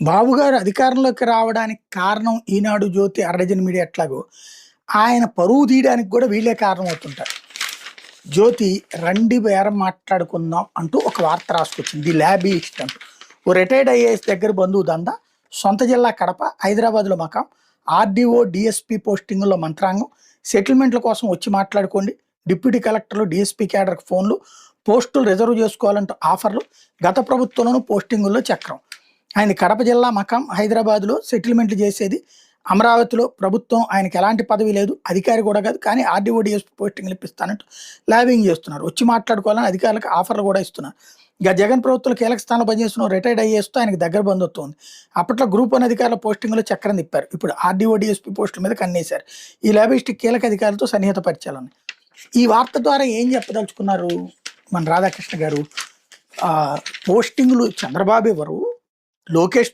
బాబు గారు అధికారంలోకి రావడానికి కారణం ఈనాడు, జ్యోతి, అర్రజన మీడియా ఎట్లాగో ఆయన పరువు తీయడానికి కూడా వీళ్ళే కారణం అవుతుంటారు. జ్యోతి రండి బేరం మాట్లాడుకుందాం అంటూ ఒక వార్త రాసుకొచ్చింది. ది ల్యాబీయిస్ట్ అంటూ. ఓ రిటైర్డ్ ఐఏఎస్ దగ్గర బంధువు దందా, సొంత జిల్లా కడప, హైదరాబాద్లో మకాం, ఆర్డీఓ, డిఎస్పీ పోస్టింగుల్లో మంత్రాంగం, సెటిల్మెంట్ల కోసం వచ్చి మాట్లాడుకోండి, డిప్యూటీ కలెక్టర్లు, డిఎస్పీ క్యాడర్కి ఫోన్లు, పోస్టులు రిజర్వ్ చేసుకోవాలంటూ ఆఫర్లు, గత ప్రభుత్వంలోనూ పోస్టింగుల్లో చక్రం. ఆయన కడప జిల్లా మకాం, హైదరాబాద్లో సెటిల్మెంట్లు చేసేది. అమరావతిలో ప్రభుత్వం ఆయనకి ఎలాంటి పదవి లేదు, అధికారి కూడా కాదు, కానీ ఆర్డీఓ, డిఎస్పీ పోస్టింగ్లు ఇప్పిస్తానంటూ లాబింగ్ చేస్తున్నారు. వచ్చి మాట్లాడుకోవాలని అధికారులకు ఆఫర్లు కూడా ఇస్తున్నారు. ఇక జగన్ ప్రభుత్వంలో కీలక స్థానంలో పనిచేస్తున్న రిటైర్డ్ ఐఏఎస్తో ఆయనకు దగ్గర బంధుత్వం ఉంది. అప్పట్లో గ్రూప్ 1 అధికారుల పోస్టింగ్లో చక్రం తిప్పారు. ఇప్పుడు ఆర్డీఓ, డిఎస్పీ పోస్టుల మీద కన్నేశారు. ఈ లాబిస్ట్ కీలక అధికారులతో సన్నిహిత పరిచయాలు ఉన్నాయి. ఈ వార్త ద్వారా ఏం చెప్పదలుచుకున్నారు మన రాధాకృష్ణ గారు? పోస్టింగ్లు చంద్రబాబు ఎవరు, లోకేష్